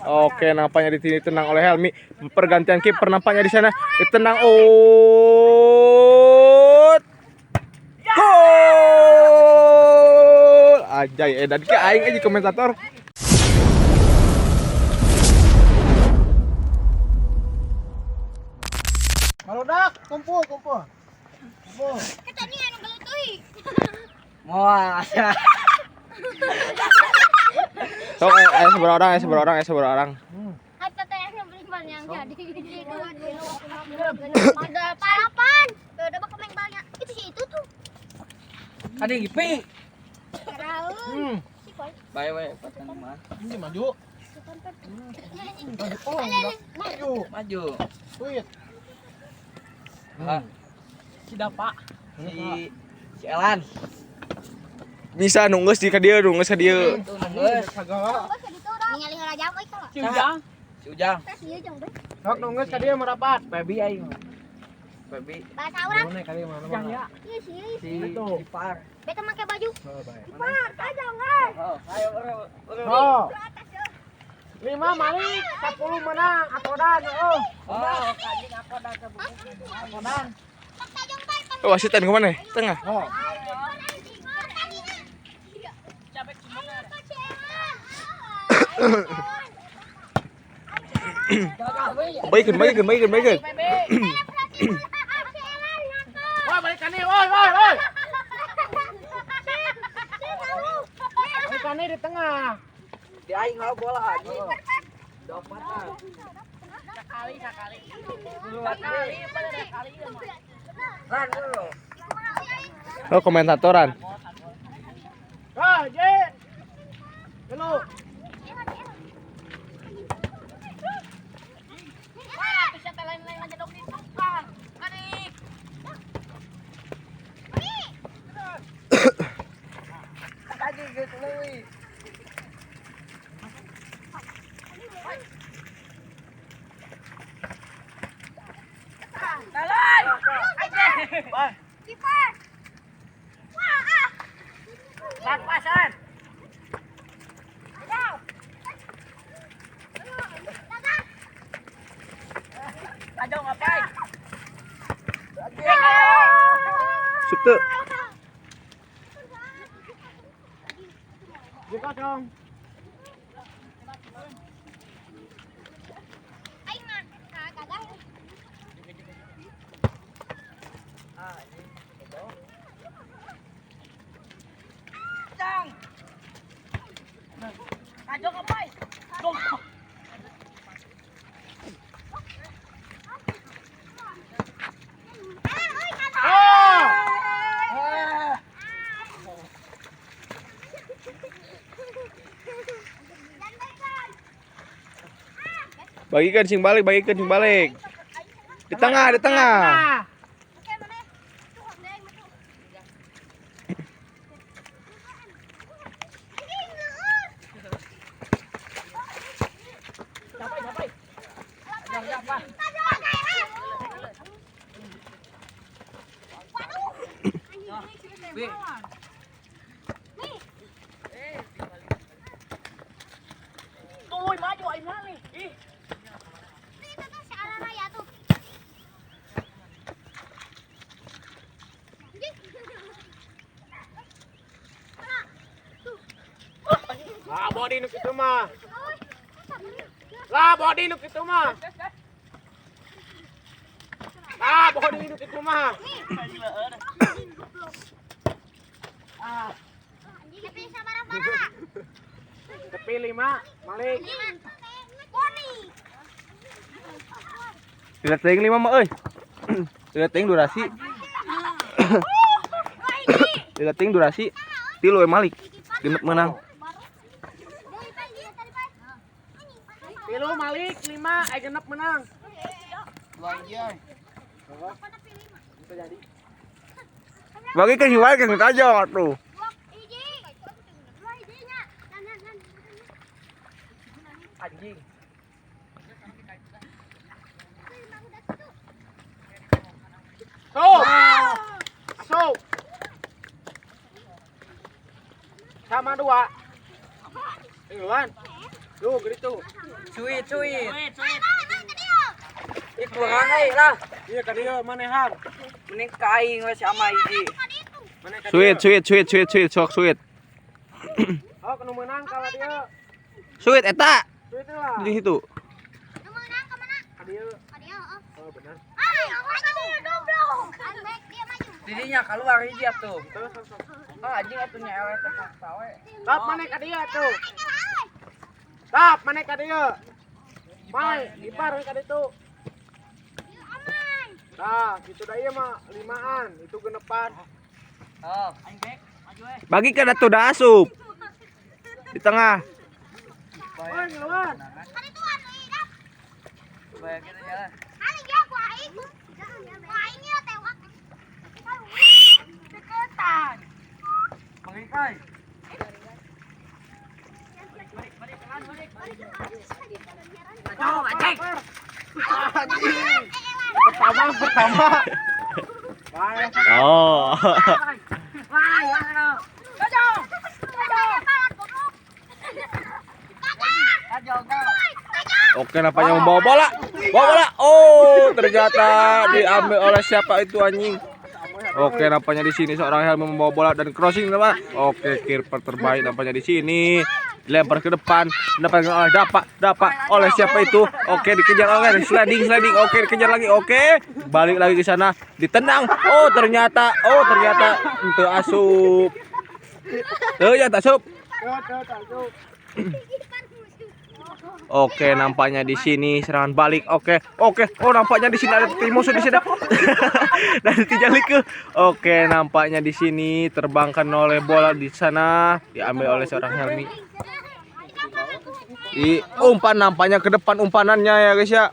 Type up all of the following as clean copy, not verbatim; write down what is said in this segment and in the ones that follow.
Oke, nampaknya di sini tenang oleh Helmi. Pergantian kiper nampaknya di sana. Ditendang out. Gol! Ajay, dan ki aing aja komentator. Maludak, kumpul. Kita ni anu galutui. Moal. Sok, seberapa orang. Hatta teh anu beli yang jadi. Ada parapan. Udah bakal main banyak. Itu sih itu tuh. Ada gipi. Karaun. Bae, patan mah. Ini maju. Maju. Wait. Pak. Si Elan. Bisa nunggus di ka dieu, nunggus ka dieu. Nunggus. Ningali raja apa itu? Si Ujang. Tes ieu jeung deui. Sok nunggus ka dieu merapat. Baby aing. Baby. Bahasa urang. Mana kali mana? Ieu sih. Si Ipar. Beta make baju. Oh, baik. Ipar, tajam guys. Oh, ayo Oh. 5 Malik, 10 menang, Akodan. Oh. kajing aku dah Akodan. Oh, wasitan ke mana? Tengah. Oh. Baikkan. Woi, balikan nih, woi. Balikan nih di tengah. Di aing hawa bola lagi. Dopatan. Sekali. Dua kali. Ran dulu. Oh, komentatoran. J. Dulu. Kiper. Wah. Pasan. Ayo ngapain? Subte. Buka dong. Aing mah kadang Cang. Ayo ngapain? Dong. Bagikan sing balik. Di tengah. Oke mana? Tuh hondeng betul. Tuloy maju ay nali. Itu tuh si Alana ya tuh. Body nu kitu mah. Body nu kitu mah. Tapi sabarang-barang. Tepi 5, Malik. Boni. Lihat teuing 5 mah euy. Lihat teuing durasi. Lihat teuing durasi. Tilu Malik. Genep menang. Pilu Malik 5 genep menang. Bagi kan hiwai kan aja tuh. Anjing. So. Sama 2. Iwan. Tuh, gitu. Cuit. Itu orang lah. Iya ka dieu manehan. Mending kaing we sama hiji. Sweet, sok sweet. Oh, kena menang kalau dia. Sweet eta. Cuit lah. Di situ. Menang ke mana? Ka dia. Dia, Oh, benar. maju goblok. Dia maju. Didinya keluar hiji atuh. Ah, anjing atuhnya eleh teh sawe. Tap mana ka dia tuh? Tap mana ka dia? Mai, ipar ka ditu. Nah, gitu dah ieu mah 5an, itu genepan. Oh, aing bek, maju we. Bagi ke datu da asup. Di tengah. Oi, ngeluar. Ada tuan euy, dah. Bae kita jalan. Ani ya ku aing. Ku aing ya tewak. Deketan. Mengikai. Oh, anjing. Pertama. Bae. Oh. Wah, ya. Oke, nampaknya membawa bola. Bawa bola. Oh, ternyata diambil oleh siapa itu anjing. Oke, nampaknya di sini seorang Helmi membawa bola dan crossing teman. Oke, kiper terbaik nampaknya di sini. Dilempar ke depan, dapat oleh siapa itu? Oke, dikejar oleh sliding. Oke, dikejar lagi. Oke, balik lagi ke sana, ditendang. Oh, ternyata untuk asup. Ternyata asup. Oke, nampaknya di sini serangan balik. Oke. Oh, nampaknya di sini ada tim musuh di sini. Dari Tijalike. Oke, nampaknya di sini terbangkan oleh bola di sana, diambil oleh seorang Helmi. Di umpan nampaknya ke depan umpanannya ya guys ya.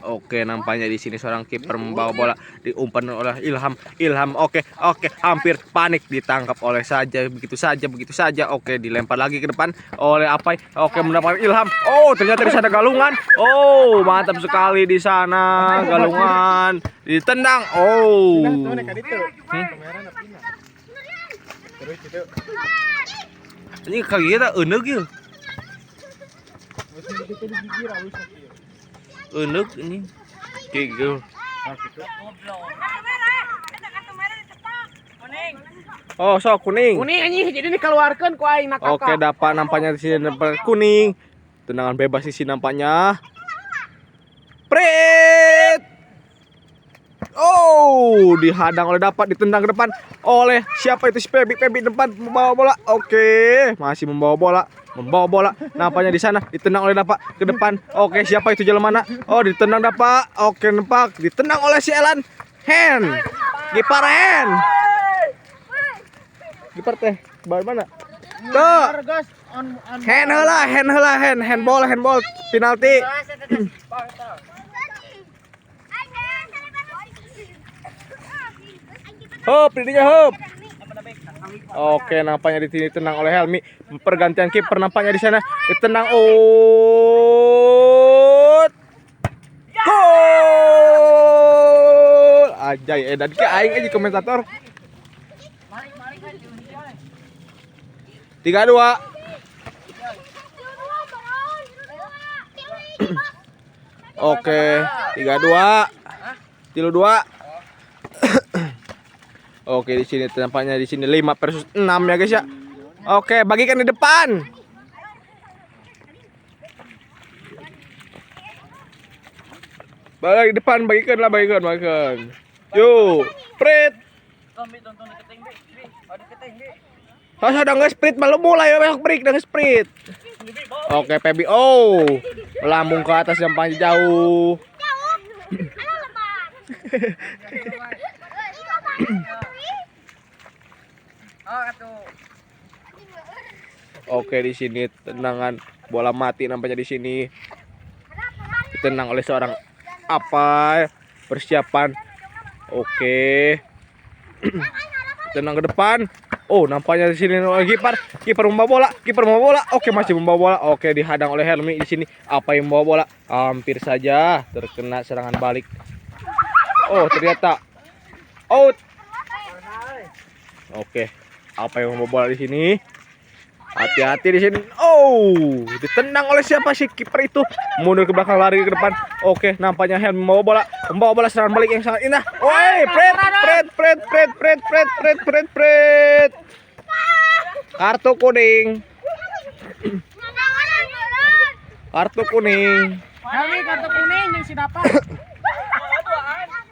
Oke, nampaknya di sini seorang kiper membawa bola diumpan oleh Ilham. Oke, hampir panik, ditangkap oleh begitu saja. Oke, dilempar lagi ke depan oleh Apai. Oke, mendapatkan Ilham. Oh, ternyata di sana Galungan. Oh, mantap sekali di sana Galungan. Ditendang. Oh. Ini kali kita euneuh ieu. Euneuh ini. Gitu. Oh, sok kuning. Kuning anjing jadi dikeluarkeun ku aing nak. Oke, dapat nampaknya di sini dapat kuning. Tendangan bebas di sini nampaknya. Prit. Oh, dihadang oleh dapat, ditendang ke depan oleh siapa itu, si Pebi depan membawa bola. Oke, masih membawa bola. Nampaknya di sana ditendang oleh dapat ke depan. Oke, siapa itu jalan mana? Oh, ditendang dapat. Oke, nempak, ditendang oleh si Elan. Gipar teh, baru mana? Tuh. Handball, penalti. Hop, didinya hop. Oke, nampaknya di sini tenang oleh Helmi. Pergantian kiper nampaknya di sana. Ditendang gol. Ajay, dan ke aing aja komentator. 3-2. Oke, 3-2. 3-2. Oke, di sini tampaknya di sini 5 versus 6 ya guys ya. Oke, bagikan di depan. Balik di depan, bagikan. Yo, Prit. Ada nggak sprint malu mulai ya break dengan sprint. Oke, Pebi. Oh, melambung ke atas yang paling jauh. Oke, di sini tendangan bola mati nampaknya di sini. Ditendang oleh seorang apa? Persiapan. Oke. Tenang ke depan. Oh, nampaknya di sini kiper membawa bola. Oke, masih membawa bola. Oke, dihadang oleh Helmi di sini. Apa yang membawa bola? Hampir saja terkena serangan balik Oh, ternyata out. Oke. Apa yang mau bola di sini? Hati-hati di sini. Oh, ditendang oleh siapa sih kiper itu? Mundur ke belakang, lari ke depan. Oke, nampaknya Helmi membawa bola serangan balik yang sangat indah. Woi, pret. Kartu kuning. Kartu kuning. Helmi kartu kuning yang si dapat.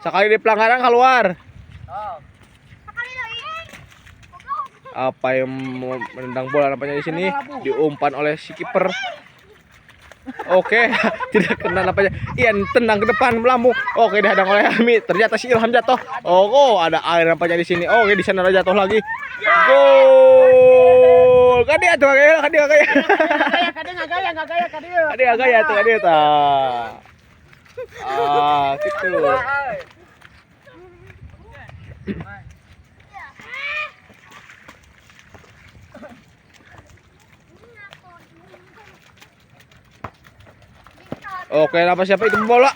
Sekali di pelanggaran keluar. Apa yang menendang bola nampaknya di sini diumpan oleh si kiper. Oke, tidak kena nampaknya. Ian tendang ke depan melambung. Oke, dihadang oleh Helmi. Ternyata si Ilham jatuh. Oh, ada air nampaknya di sini. Oke, di sana ada jatuh lagi. Gol. Kan dia tuh gaya. Kadang nggak gaya. Kan dia ta. Ah, gitu. Oke, siapa itu bola?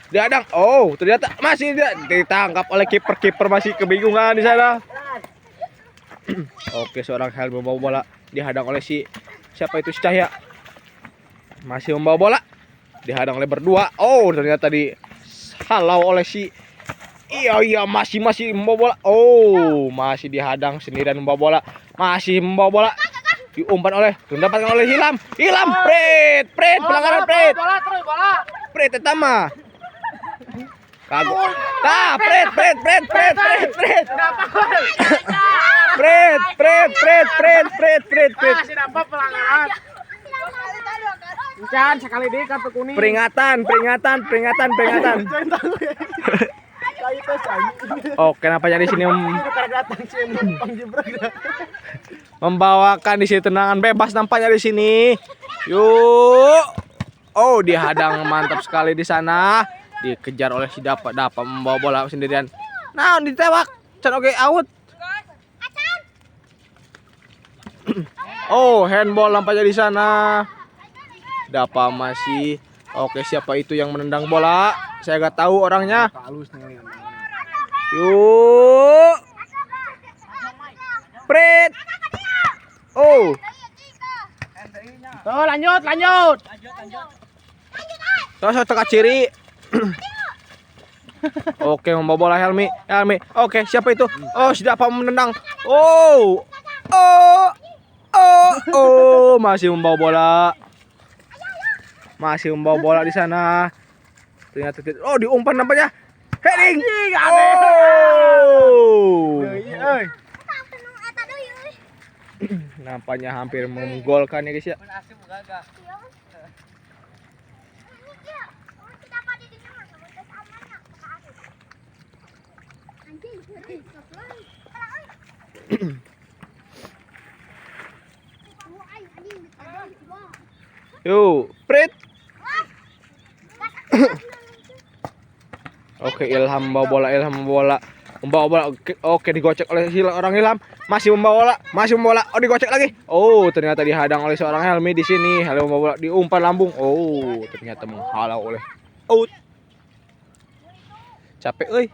Dihadang. Oh, ternyata masih ditangkap oleh kiper. Kiper masih kebingungan di sana. Oke, seorang Helmi membawa bola, dihadang oleh siapa itu, si Cahya. Masih membawa bola, dihadang oleh berdua. Oh, ternyata dihalau oleh Iya, masih membawa bola. Oh, masih dihadang sendirian membawa bola. Masih membawa bola. Diumpan mendapatkan oleh Ilham. Pret, pelanggaran pret. Pret tetama. Kagok. Tah, pret. Pret. Masih dapat pelanggaran. Jangan sekali deh kartu kuning. Peringatan. Oke, nampaknya di sini membawakan di sini tendangan bebas nampaknya di sini. Yuk. Oh, dihadang mantap sekali di sana. Dikejar oleh si Dapat membawa bola sendirian. Nah, ditewak. Can oke out. Oh, handball nampaknya di sana. Dapa masih. Oke, siapa itu yang menendang bola? Saya nggak tahu orangnya. Yuk. Pret. Oh. Tuh, lanjut. Terus teka ciri. Oke, membawa bola Helmi. Oke, siapa itu? Oh, sudah apa menendang? Oh, masih membawa bola di sana. Ternyata diumpan nampaknya. Heading. Oh. Nampaknya hampir menggolkan ya guys ya. Yuk, pret. Oke, Ilham membawa bola. Oke, digocek oleh orang Ilham. Masih membawa bola. Oh, digocek lagi. Oh, ternyata dihadang oleh seorang Helmi di sini. Helmi membawa bola, diumpan lambung. Oh, ternyata menghalau oleh out. Capek euy.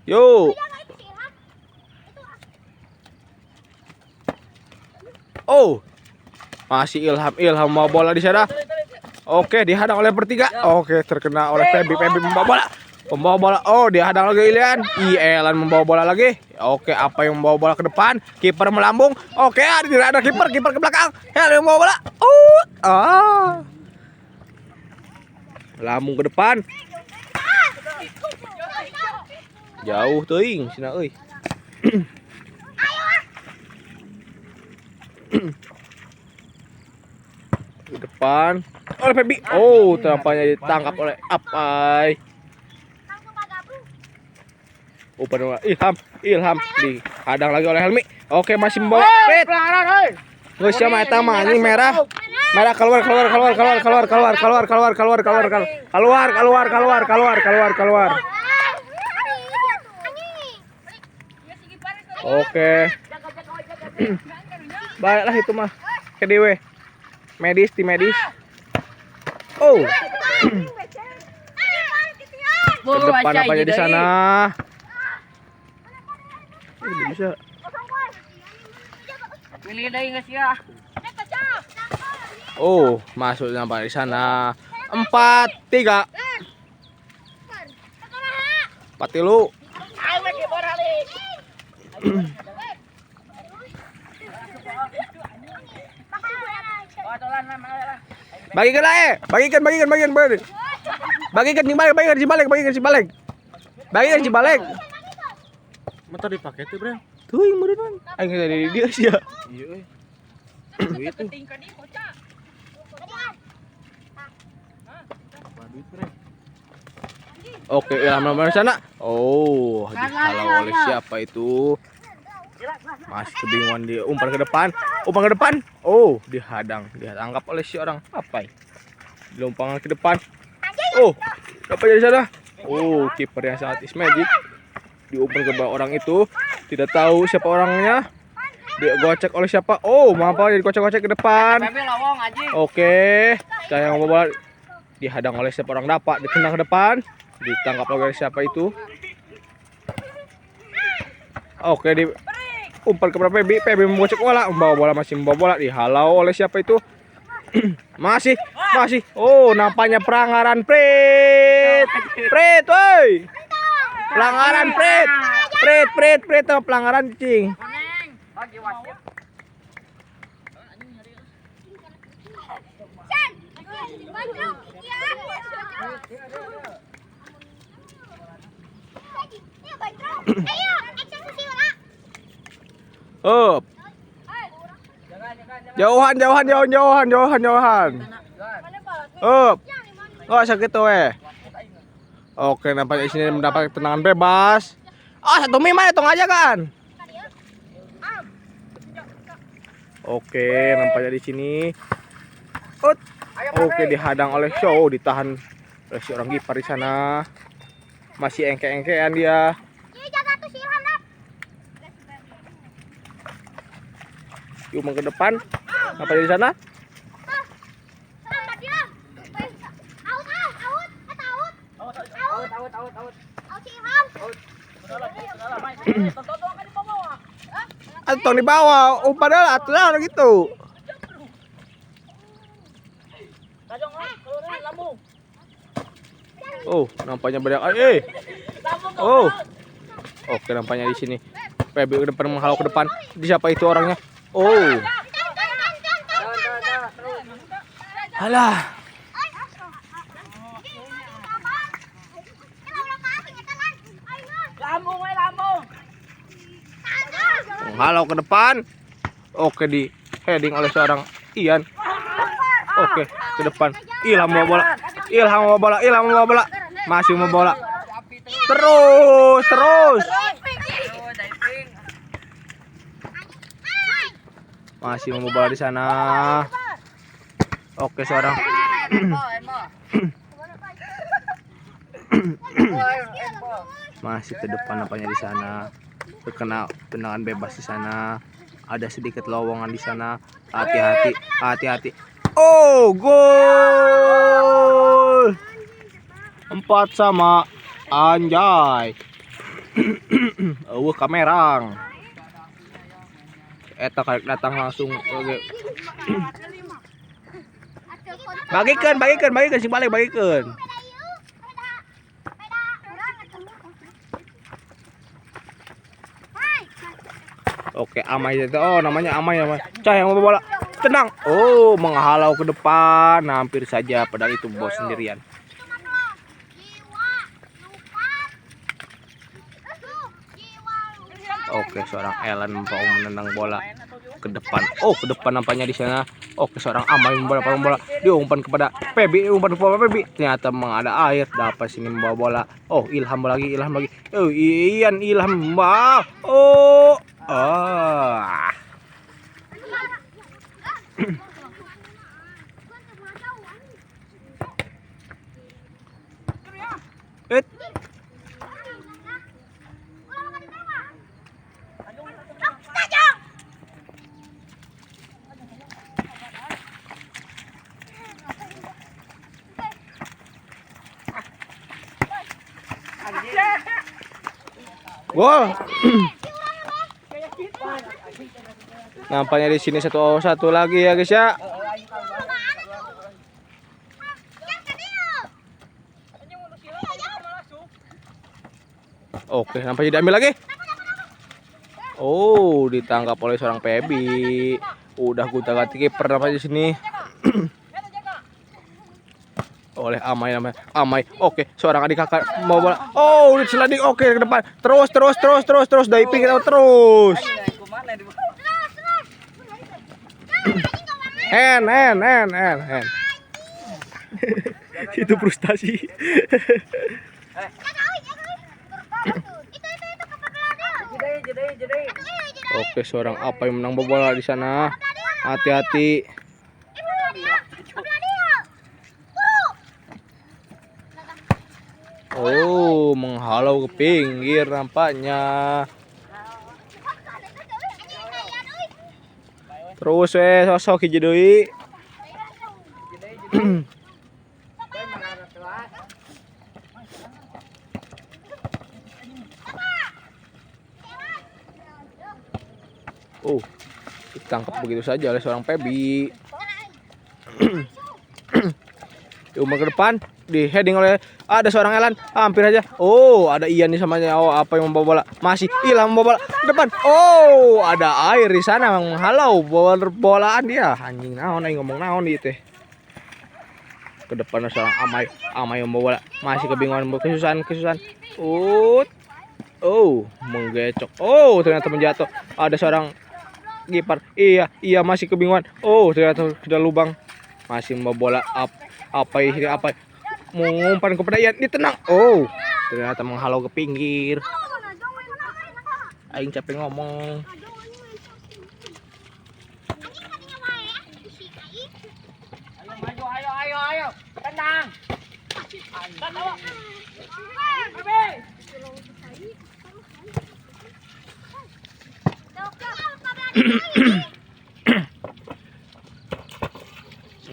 Yo. Oh. Masih Ilham mau bola di sana. Oke, dihadang oleh bertiga. Oke, terkena oleh Febi membawa bola. Oh, dihadang lagi Ilian. Elan membawa bola lagi. Oke, apa yang membawa bola ke depan? Kiper melambung. Oke, tidak ada kiper ke belakang. Elan membawa bola. Melambung ke depan. Jauh teuing cenah euy. Ke depan oleh Febi. Oh, tampaknya ditangkap oleh Apai. Umpan Ilham dihadang lagi oleh Helmi. Oke, masih membawa pret. Geus sia mah eta mah anjing merah. Merah keluar. Oke. Baiklah itu mah. Ke dewe. Medis, tim medis. Oh. Ke depan apanya di sana? Ini bisa. Pilih dari nggak sih ya? Oh, masuk sampai di sana. 4-3. 4-3. Ayo lagi bola nih. Bagikan lah bagikan. Bagikan si balik. Bagikan si balik. Motor dipakai tuh, Bro. Tuh yang beneran. Aing dari dia sih ya. Iya, Duit tuh. Duit, Bro. Oke, Ilham di sana. Oh, dihalau oleh siapa itu? Masih kebingungan dia. Umpan ke depan. Oh, dihadang. Ditangkap oleh si orang. Apa? Dilompangan ke depan. Oh, dapat dari sana. Oh, kiper yang sangat is magic. Diumpan ke bawah orang itu. Tidak tahu siapa orangnya. Dia gocek oleh siapa? Oh, mampu jadi gocek-gocek ke depan. Oke, sayang bola dihadang oleh siapa orang dapat. Ditendang ke depan. Ditangkap oleh siapa itu? Oke, di umpan kepada PB membocek bola, masih membawa bola, dihalau oleh siapa itu? masih. Oh, nampaknya pelanggaran Pret, woi. Pelanggaran Pret, pelanggaran cing. Up. Jauhan. Up. Oh, sakit tuh Oke, nampaknya di sini mendapat tendangan bebas. Satu mana tong aja kan? Oke, nampaknya di sini. Oke, dihadang oleh Show, ditahan oleh si orang kiper di sana. Masih engke-engkean dia. Cuma ke depan. Apa di sana? Atau di bawah. Oh, padahal aturan gitu. Oh, nampaknya banyak. Oh. Oke, nampaknya di sini. PB ke depan menghalau ke depan. Di siapa itu orangnya? Oh. Alah. Menghalau ke depan. Oke, di heading oleh seorang Ian. Oke, ke depan. Ilham membawa bola. Masih membawa bola. Terus. Masih membawa bola di sana. Oke, seorang masih ke depan nampaknya di sana. Terkena tendangan bebas di sana. Ada sedikit lowongan di sana. Hati-hati. Oh, gol. 4-4 anjay. Kamerang. Eta kayak datang langsung. Bagikan si balik bagikan. Oke, Amai itu. Oh, namanya Amai. Cah yang mau bola. Tenang. Oh, menghalau ke depan. Hampir saja padahal itu bos sendirian. Oke, seorang Ellen mau menendang bola ke depan. Oh, ke depan nampaknya di sana. Oke, seorang Amai membawa bola. Diumpan kepada PB, ternyata memang ada air. Dapat sini membawa bola. Oh, Ilham lagi. Oh, Ian Ilham. Oh. Gol. Nampaknya di sini satu lagi ya guys ya. Oke, nampaknya diambil lagi. Oh, ditangkap oleh seorang Pebi. Udah ganti kiper nampaknya di sini. Oleh Amai. Oke, seorang adik kakak mau bola. Oh, sliding. Oke, ke depan. Terus diving kita terus. Hand. Itu frustasi. Oke, seorang apa yang menang bola di sana. Hati-hati. Oh, menghalau ke pinggir nampaknya. Terus sosok hiji deui. Oh, ditangkap begitu saja oleh seorang Pebi. Diumpan ke depan, di heading oleh ada seorang Elan, hampir aja. Oh, ada Ian nih samanya. Oh, apa yang membawa bola? Masih hilang membawa bola ke depan. Oh, ada air di sana menghalau bolaan dia. Anjing naon aing ngomong naon ieu teh. Ke depan seorang Amai yang membawa bola. Masih kebingungan, kesusahan. Oh, menggecok. Oh, ternyata menjatuh. Ada seorang kiper. Iya masih kebingungan. Oh, ternyata sudah lubang. Masih membawa bola apa mengumpan kepada Ian, ditenang. Oh, ternyata menghalau ke pinggir. Aing capek ngomong. Ayo. Tendang.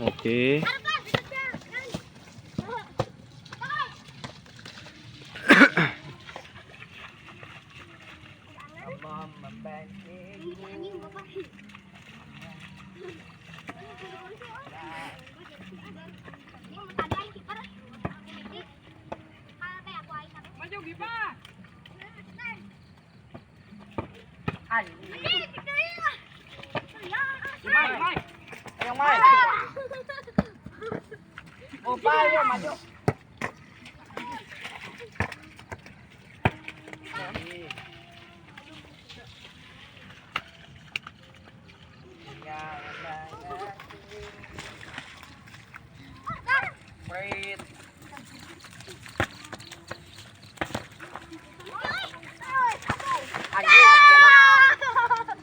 Oke. Mai. Oh, ayo maju.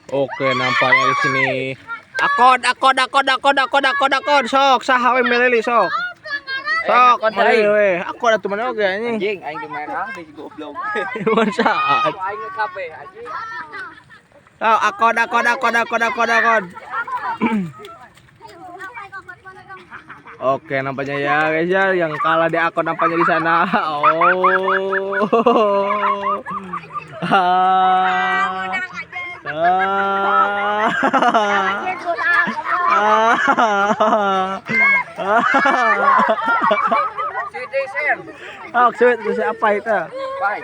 Oke, nampaknya di sini. Akod. Sok, saha we meleli sok. Sok, meleli we. Akod atuh mana oge anjing. Anjing, aing di merah di goblok. Mansaat. Aing kabeh anjing. Sok, akod. Oke, nampaknya ya guys ya, yang kalah di akod nampaknya di sana. Oh. Citizen. Oh, sulit apa itu? Baik.